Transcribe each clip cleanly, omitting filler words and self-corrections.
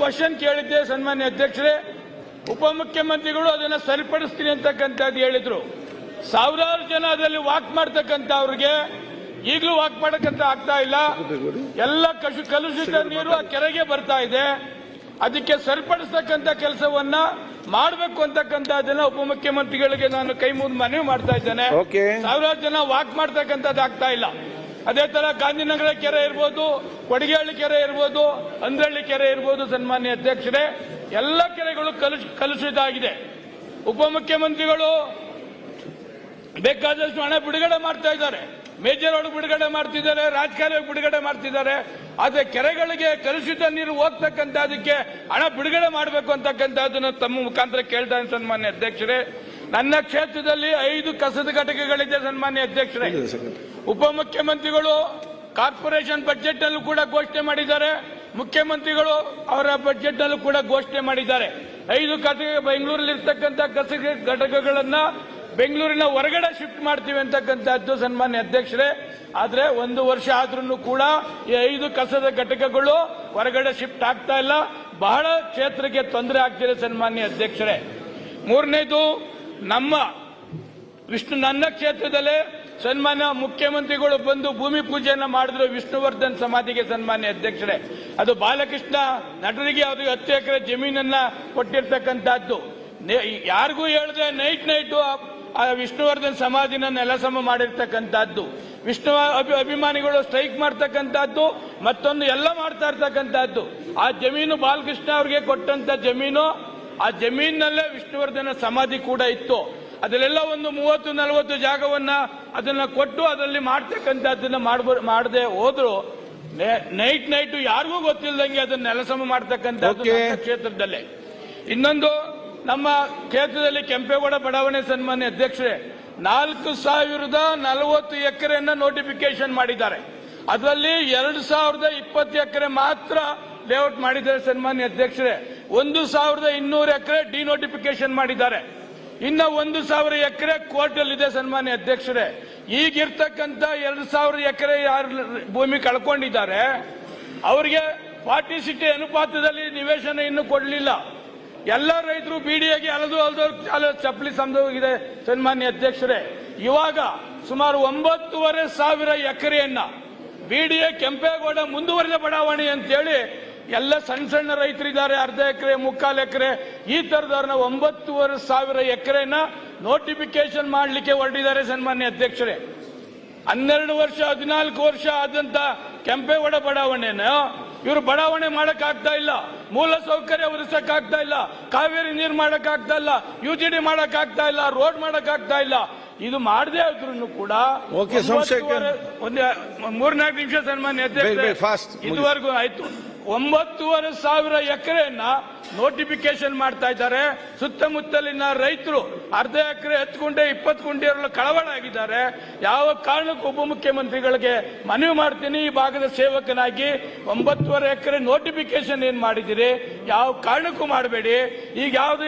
Question ಕೇಳಿದ್ದೆ ಸನ್ಮಾನ್ಯ ಅಧ್ಯಕ್ಷರೇ. ಉಪಮುಖ್ಯಮಂತ್ರಿಗಳು ಅದನ್ನ ಸರಿಪಡಿಸ್ತೀನಿ ಅಂತಕ್ಕಂಥದ್ದು ಹೇಳಿದ್ರು. ಸಾವಿರಾರು ಜನ ಅದರಲ್ಲಿ ವಾಕ್ ಮಾಡ್ತಕ್ಕಂಥ ಅವ್ರಿಗೆ ಈಗಲೂ ವಾಕ್ ಮಾಡಕ್ಕಂತ ಆಗ್ತಾ ಇಲ್ಲ. ಎಲ್ಲ ಕಲುಷಿತ ನೀರು ಆ ಕೆರೆಗೆ ಬರ್ತಾ ಇದೆ. ಅದಕ್ಕೆ ಸರಿಪಡಿಸ್ತಕ್ಕಂಥ ಕೆಲಸವನ್ನ ಮಾಡಬೇಕು ಅಂತಕ್ಕಂಥದ್ದನ್ನ ಉಪಮುಖ್ಯಮಂತ್ರಿಗಳಿಗೆ ನಾನು ಕೈ ಮುಗಿದು ಮನವಿ ಮಾಡ್ತಾ ಇದ್ದೇನೆ. ಸಾವಿರಾರು ಜನ ವಾಕ್ ಮಾಡ್ತಕ್ಕಂಥದ್ದು ಆಗ್ತಾ ಇಲ್ಲ. ಅದೇ ತರ ಗಾಂಧಿನಗರ ಕೆರೆ ಇರ್ಬೋದು, ಕೊಡಗೇಹಳ್ಳಿ ಕೆರೆ ಇರ್ಬೋದು, ಅಂದ್ರಳ್ಳಿ ಕೆರೆ ಇರ್ಬೋದು. ಸನ್ಮಾನ್ಯ ಅಧ್ಯಕ್ಷರೇ, ಎಲ್ಲ ಕೆರೆಗಳು ಕಲುಷಿತ ಆಗಿದೆ. ಉಪಮುಖ್ಯಮಂತ್ರಿಗಳು ಬೇಕಾದಷ್ಟು ಹಣ ಬಿಡುಗಡೆ ಮಾಡ್ತಾ ಇದ್ದಾರೆ. ಮೇಜರ್ ರೋಡ್ ಬಿಡುಗಡೆ ಮಾಡ್ತಿದ್ದಾರೆ, ರಾಜಕಾಲುವೆ ಬಿಡುಗಡೆ ಮಾಡ್ತಿದ್ದಾರೆ. ಆದ್ರೆ ಕೆರೆಗಳಿಗೆ ಕಲುಷಿತ ನೀರು ಹೋಗ್ತಕ್ಕಂಥದಕ್ಕೆ ಹಣ ಬಿಡುಗಡೆ ಮಾಡಬೇಕು ಅಂತಕ್ಕಂಥದ್ದನ್ನು ತಮ್ಮ ಮುಖಾಂತರ ಕೇಳ್ತಾ ಇದ್ದೀನಿ ಸನ್ಮಾನ್ಯ ಅಧ್ಯಕ್ಷರೇ. ನನ್ನ ಕ್ಷೇತ್ರದಲ್ಲಿ 5 ಕಸದ ಘಟಕಗಳಿದೆ ಸನ್ಮಾನ್ಯ ಅಧ್ಯಕ್ಷರೇ. ಉಪಮುಖ್ಯಮಂತ್ರಿಗಳು ಕಾರ್ಪೊರೇಷನ್ ಬಜೆಟ್ ನಲ್ಲೂ ಕೂಡ ಘೋಷಣೆ ಮಾಡಿದ್ದಾರೆ. ಮುಖ್ಯಮಂತ್ರಿಗಳು ಅವರ ಬಜೆಟ್ ನಲ್ಲೂ ಕೂಡ ಘೋಷಣೆ ಮಾಡಿದ್ದಾರೆ. 5 ಬೆಂಗಳೂರಲ್ಲಿ ಇರ್ತಕ್ಕಂಥ ಕಸದ ಘಟಕಗಳನ್ನ ಬೆಂಗಳೂರಿನ ಹೊರಗಡೆ ಶಿಫ್ಟ್ ಮಾಡ್ತೀವಿ ಅಂತಕ್ಕಂಥದ್ದು ಸನ್ಮಾನ್ಯ ಅಧ್ಯಕ್ಷರೇ. ಆದ್ರೆ 1 ವರ್ಷ ಆದ್ರೂ ಕೂಡ ಈ 5 ಕಸದ ಘಟಕಗಳು ಹೊರಗಡೆ ಶಿಫ್ಟ್ ಆಗ್ತಾ ಇಲ್ಲ. ಬಹಳ ಕ್ಷೇತ್ರಕ್ಕೆ ತೊಂದರೆ ಆಗ್ತಿದೆ ಸನ್ಮಾನ್ಯ ಅಧ್ಯಕ್ಷರೇ. ಮೂರನೇದು, ನನ್ನ ಕ್ಷೇತ್ರದಲ್ಲೇ ಸನ್ಮಾನ್ಯ ಮುಖ್ಯಮಂತ್ರಿಗಳು ಬಂದು ಭೂಮಿ ಪೂಜೆಯನ್ನ ಮಾಡಿದ್ರು ವಿಷ್ಣುವರ್ಧನ್ ಸಮಾಧಿಗೆ ಸನ್ಮಾನ್ಯ ಅಧ್ಯಕ್ಷರೇ. ಅದು ಬಾಲಕೃಷ್ಣ ನಟರಿಗೆ ಅವ್ರಿಗೆ 10 ಎಕರೆ ಜಮೀನನ್ನ ಕೊಟ್ಟಿರ್ತಕ್ಕಂಥದ್ದು. ಯಾರಿಗೂ ಹೇಳದೆ ನೈಟ್ ಆ ವಿಷ್ಣುವರ್ಧನ್ ಸಮಾಧಿನ ನೆಲಸಮ ಮಾಡಿರ್ತಕ್ಕಂಥದ್ದು. ವಿಷ್ಣು ಅಭಿಮಾನಿಗಳು ಸ್ಟ್ರೈಕ್ ಮಾಡ್ತಕ್ಕಂಥದ್ದು, ಮತ್ತೊಂದು ಎಲ್ಲ ಮಾಡ್ತಾ ಇರ್ತಕ್ಕಂಥದ್ದು. ಆ ಜಮೀನು ಬಾಲಕೃಷ್ಣ ಅವ್ರಿಗೆ ಕೊಟ್ಟಂತ ಜಮೀನು, ಆ ಜಮೀನಲ್ಲೇ ವಿಷ್ಣುವರ್ಧನ ಸಮಾಧಿ ಕೂಡ ಇತ್ತು. ಅದರಲ್ಲೆಲ್ಲ ಒಂದು 30-40 ಜಾಗವನ್ನ ಅದನ್ನ ಕೊಟ್ಟು ಅದರಲ್ಲಿ ಮಾಡ್ತಕ್ಕಂಥದ್ದನ್ನ ಮಾಡದೆ ಹೋದ್ರು ನೈಟ್ ಯಾರಿಗೂ ಗೊತ್ತಿಲ್ಲದಂಗೆ ಅದನ್ನ ನೆಲಸಮ ಮಾಡ್ತಕ್ಕಂಥದ್ದು ಕ್ಷೇತ್ರದಲ್ಲೇ. ಇನ್ನೊಂದು, ನಮ್ಮ ಕ್ಷೇತ್ರದಲ್ಲಿ ಕೆಂಪೇಗೌಡ ಬಡಾವಣೆ ಸನ್ಮಾನ್ಯ ಅಧ್ಯಕ್ಷರೇ 4040 ಎಕರೆಯನ್ನ ನೋಟಿಫಿಕೇಶನ್ ಮಾಡಿದ್ದಾರೆ. ಅದರಲ್ಲಿ 2020 ಎಕರೆ ಮಾತ್ರ ಲೇಔಟ್ ಮಾಡಿದ್ದಾರೆ ಸನ್ಮಾನ್ಯ ಅಧ್ಯಕ್ಷರೇ. 1200 ಎಕರೆ ಡಿನೋಟಿಫಿಕೇಶನ್ ಮಾಡಿದ್ದಾರೆ. ಇನ್ನ 1000 ಎಕರೆ ಕೋರ್ಟ್ ಅಲ್ಲಿ ಇದೆ ಸನ್ಮಾನ್ಯ ಅಧ್ಯಕ್ಷರೇ. ಈಗಿರ್ತಕ್ಕಂಥ 2000 ಎಕರೆ ಯಾರು ಭೂಮಿ ಕಳ್ಕೊಂಡಿದ್ದಾರೆ ಅವರಿಗೆ 40-60 ಅನುಪಾತದಲ್ಲಿ ನಿವೇಶನ ಇನ್ನೂ ಕೊಡಲಿಲ್ಲ. ಎಲ್ಲ ರೈತರು ಬಿಡಿಯಾಗಿ ಅಲದು ಚಪ್ಪಲಿ ಸಮದೋಗಿದೆ ಸನ್ಮಾನ್ಯ ಅಧ್ಯಕ್ಷರೇ. ಇವಾಗ ಸುಮಾರು 9,500 ಎಕರೆಯನ್ನ ಬಿಡಿಎ ಕೆಂಪೇಗೌಡ ಮುಂದುವರೆದ ಬಡಾವಣೆ ಅಂತೇಳಿ ಎಲ್ಲ ಸಣ್ಣ ರೈತರಿದ್ದಾರೆ, 1/2 ಎಕರೆ 3/4 ಎಕರೆ ಈ ತರದವ್ರನ್ನ 9,500 ಎಕರೆನ ನೋಟಿಫಿಕೇಶನ್ ಮಾಡಲಿಕ್ಕೆ ಹೊರಟಿದ್ದಾರೆ ಸನ್ಮಾನ್ಯ ಅಧ್ಯಕ್ಷರೇ. 12 ವರ್ಷ 14 ವರ್ಷ ಆದಂತ ಕೆಂಪೇಗೌಡ ಬಡಾವಣೆನ ಇವರು ಬಡಾವಣೆ ಮಾಡಕ್ಕಾಗ್ತಾ ಇಲ್ಲ, ಮೂಲ ಸೌಕರ್ಯ ಒದಗಿಸಕ್ಕಾಗ್ತಾ ಇಲ್ಲ, ಕಾವೇರಿ ನೀರು ಮಾಡಕ್ಕಾಗ್ತಾ ಇಲ್ಲ, UGD ಮಾಡಕ್ಕಾಗ್ತಾ ಇಲ್ಲ, ರೋಡ್ ಮಾಡಕ್ಕಾಗ್ತಾ ಇಲ್ಲ. ಇದು ಮಾಡದೇ ಇದ್ರು ಕೂಡ 3-4 ನಿಮಿಷ ಸನ್ಮಾನ್ಯ ಅಧ್ಯಕ್ಷ, ಇದುವರೆಗೂ ಆಯ್ತು 9,500 ಎಕರೆಯನ್ನ ನೋಟಿಫಿಕೇಶನ್ ಮಾಡ್ತಾ ಇದ್ದಾರೆ. ಸುತ್ತಮುತ್ತಲಿನ ರೈತರು 1/2 ಎಕರೆ 10 ಗುಂಟೆ 20 ಗುಂಟೆ ಕಳವಳ ಆಗಿದ್ದಾರೆ. ಯಾವ ಕಾರಣಕ್ಕೂ ಉಪಮುಖ್ಯಮಂತ್ರಿಗಳಿಗೆ ಮನವಿ ಮಾಡ್ತೀನಿ, ಈ ಭಾಗದ ಸೇವಕನಾಗಿ 9,500 ಎಕರೆ ನೋಟಿಫಿಕೇಶನ್ ಏನ್ ಮಾಡಿದಿರಿ, ಯಾವ ಕಾರಣಕ್ಕೂ ಮಾಡಬೇಡಿ. ಈಗ ಯಾವ್ದು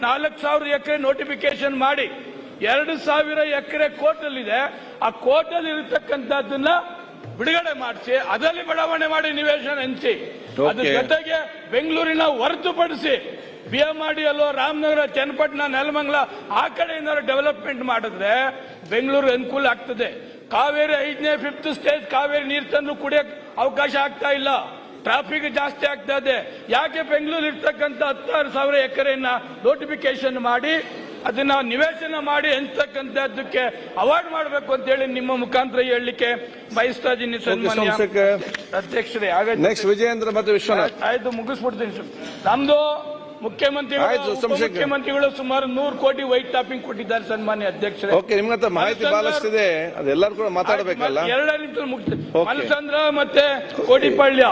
4,000 ಎಕರೆ ನೋಟಿಫಿಕೇಶನ್ ಮಾಡಿ 2,000 ಎಕರೆ ಕೋರ್ಟಲ್ಲಿದೆ, ಆ ಕೋರ್ಟಲ್ಲಿ ಇರತಕ್ಕಂಥದ್ದನ್ನ ಬಿಡುಗಡೆ ಮಾಡಿಸಿ ಅದರಲ್ಲಿ ಬಡಾವಣೆ ಮಾಡಿ ನಿವೇಶನ ಹಂಚಿ, ಅದ್ರ ಜೊತೆಗೆ ಬೆಂಗಳೂರಿನ ಹೊರತುಪಡಿಸಿ ಬಿಎಂಆರ್ಡಿಯಲ್ಲೋ ರಾಮನಗರ, ಚನ್ನಪಟ್ಟಣ, ನೆಲಮಂಗಲ ಆ ಕಡೆಯಿಂದ ಡೆವಲಪ್ಮೆಂಟ್ ಮಾಡಿದ್ರೆ ಬೆಂಗಳೂರು ಅನುಕೂಲ ಆಗ್ತದೆ. ಕಾವೇರಿ 5ನೇ 5th ಸ್ಟೇಜ್ ಕಾವೇರಿ ನೀರು ತಂದು ಕುಡಿಯಕ್ಕೆ ಅವಕಾಶ ಆಗ್ತಾ ಇಲ್ಲ, ಟ್ರಾಫಿಕ್ ಜಾಸ್ತಿ ಆಗ್ತಾ ಇದೆ. ಯಾಕೆ ಬೆಂಗಳೂರು ಇರ್ತಕ್ಕಂಥ 16,000 ಎಕರೆಯನ್ನ ನೋಟಿಫಿಕೇಶನ್ ಮಾಡಿ ಅದನ್ನ ನಿವೇಶನ ಮಾಡಿ ಹಂಚತಕ್ಕಂಥದ್ದಕ್ಕೆ ಅವಾರ್ಡ್ ಮಾಡಬೇಕು ಅಂತ ಹೇಳಿ ನಿಮ್ಮ ಮುಖಾಂತರ ಹೇಳಲಿಕ್ಕೆ ಬಯಸ್ತಾ ಇದ್ದೀನಿ ಸನ್ಮಾನ್ಯ ಅಧ್ಯಕ್ಷರೇ. ನೆಕ್ಸ್ಟ್ ವಿಜಯೇಂದ್ರ ಮತ್ತು ವಿಶ್ವನಾಥ್. ಆಯ್ತು, ಮುಗಿಸ್ಬಿಡ್ತೀನಿ. ನಮ್ದು ಮುಖ್ಯಮಂತ್ರಿಗಳು ಸುಮಾರು 100 ಕೋಟಿ ವೈಟ್ ಟಾಪಿಂಗ್ ಕೊಟ್ಟಿದ್ದಾರೆ ಸನ್ಮಾನ್ಯ ಅಧ್ಯಕ್ಷರೇ. ನಿಮ್ಮ ಹತ್ರ ಮಾಹಿತಿ ಬಹಳಷ್ಟಿದೆ, ಅದೆಲ್ಲರೂ ಕೂಡ ಮಾತಾಡಬೇಕಲ್ಲ. 2 ನಿಮಿಷ ಮುಗಿಸ್ತೇನೆ. ಮಲಸಂದ್ರ ಮತ್ತೆ ಕೋಟಿಪಳ್ಯ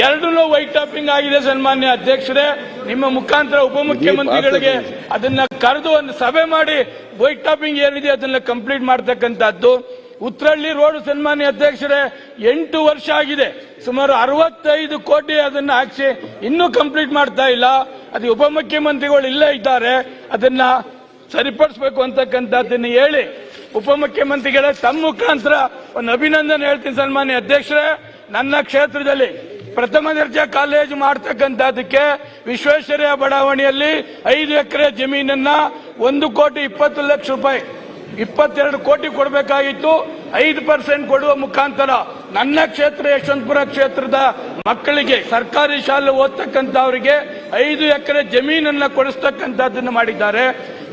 ಎರಡೂ ವೈಟ್ ಟಾಪಿಂಗ್ ಆಗಿದೆ ಸನ್ಮಾನ್ಯ ಅಧ್ಯಕ್ಷರೇ. ನಿಮ್ಮ ಮುಖಾಂತರ ಉಪಮುಖ್ಯಮಂತ್ರಿಗಳಿಗೆ ಅದನ್ನ ಕರೆದು ಒಂದು ಸಭೆ ಮಾಡಿ ವೈಟ್ ಟಾಪಿಂಗ್ ಏನಿದೆ ಅದನ್ನ ಕಂಪ್ಲೀಟ್ ಮಾಡತಕ್ಕಂಥದ್ದು. ಉತ್ರಳ್ಳಿ ರೋಡ್ ಸನ್ಮಾನ್ಯ ಅಧ್ಯಕ್ಷರೇ 8 ವರ್ಷ ಆಗಿದೆ, ಸುಮಾರು 65 ಕೋಟಿ ಅದನ್ನ ಹಾಕಿಸಿ ಇನ್ನೂ ಕಂಪ್ಲೀಟ್ ಮಾಡ್ತಾ ಇಲ್ಲ. ಅದು ಉಪಮುಖ್ಯಮಂತ್ರಿಗಳು ಇಲ್ಲೇ ಇದ್ದಾರೆ, ಅದನ್ನ ಸರಿಪಡಿಸಬೇಕು ಅಂತಕ್ಕಂಥದ್ದನ್ನು ಹೇಳಿ ಉಪಮುಖ್ಯಮಂತ್ರಿಗಳ ತಮ್ಮ ಮುಖಾಂತರ ಒಂದು ಅಭಿನಂದನೆ ಹೇಳ್ತೀನಿ ಸನ್ಮಾನ್ಯ ಅಧ್ಯಕ್ಷರೇ. ನನ್ನ ಕ್ಷೇತ್ರದಲ್ಲಿ ಪ್ರಥಮ ದರ್ಜೆ ಕಾಲೇಜು ಮಾಡ್ತಕ್ಕಂಥದಕ್ಕೆ ವಿಶ್ವೇಶ್ವರಯ್ಯ ಬಡಾವಣೆಯಲ್ಲಿ 5 ಎಕರೆ ಜಮೀನನ್ನ 1,20,00,000 ರೂಪಾಯಿ 22 ಕೋಟಿ ಕೊಡಬೇಕಾಗಿತ್ತು. 5% ಕೊಡುವ ಮುಖಾಂತರ ನನ್ನ ಕ್ಷೇತ್ರ ಯಶವಂತಪುರ ಕ್ಷೇತ್ರದ ಮಕ್ಕಳಿಗೆ ಸರ್ಕಾರಿ ಶಾಲೆ ಓದ್ತಕ್ಕಂಥವರಿಗೆ 5 ಎಕರೆ ಜಮೀನನ್ನ ಕೊಡಿಸ್ತಕ್ಕಂಥದ್ದನ್ನು ಮಾಡಿದ್ದಾರೆ.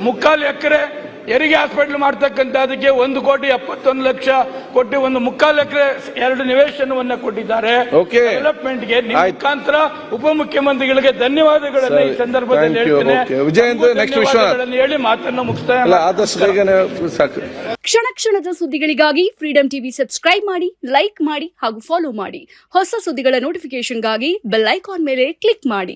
3/4 ಎಕರೆ ಹೆರಿಗೆ ಹಾಸ್ಪಿಟಲ್ ಮಾಡ್ತಕ್ಕಂಥದಕ್ಕೆ 1,71,00,000 ಕೊಟ್ಟು 1/4 ಎಕರೆ 2 ನಿವೇಶನವನ್ನ ಕೊಟ್ಟಿದ್ದಾರೆ. ಡೆವಲಪ್ಮೆಂಟ್ಗೆ ನಿಮ್ಮ ಮುಖಾಂತರ ಉಪಮುಖ್ಯಮಂತ್ರಿಗಳಿಗೆ ಧನ್ಯವಾದಗಳನ್ನು ಈ ಸಂದರ್ಭದಲ್ಲಿ ಹೇಳ್ತೇನೆ. ಧನ್ಯವಾದಗಳನ್ನು ಹೇಳಿ ಮಾತನ್ನು ಮುಗಿಸ್ತಾ ಕ್ಷಣ ಕ್ಷಣದ ಸುದ್ದಿಗಳಿಗಾಗಿ ಫ್ರೀಡಂ ಟಿವಿ ಸಬ್ಸ್ಕ್ರೈಬ್ ಮಾಡಿ, ಲೈಕ್ ಮಾಡಿ ಹಾಗೂ ಫಾಲೋ ಮಾಡಿ. ಹೊಸ ಸುದ್ದಿಗಳ ನೋಟಿಫಿಕೇಶನ್ಗಾಗಿ ಬೆಲ್ ಐಕಾನ್ ಮೇಲೆ ಕ್ಲಿಕ್ ಮಾಡಿ.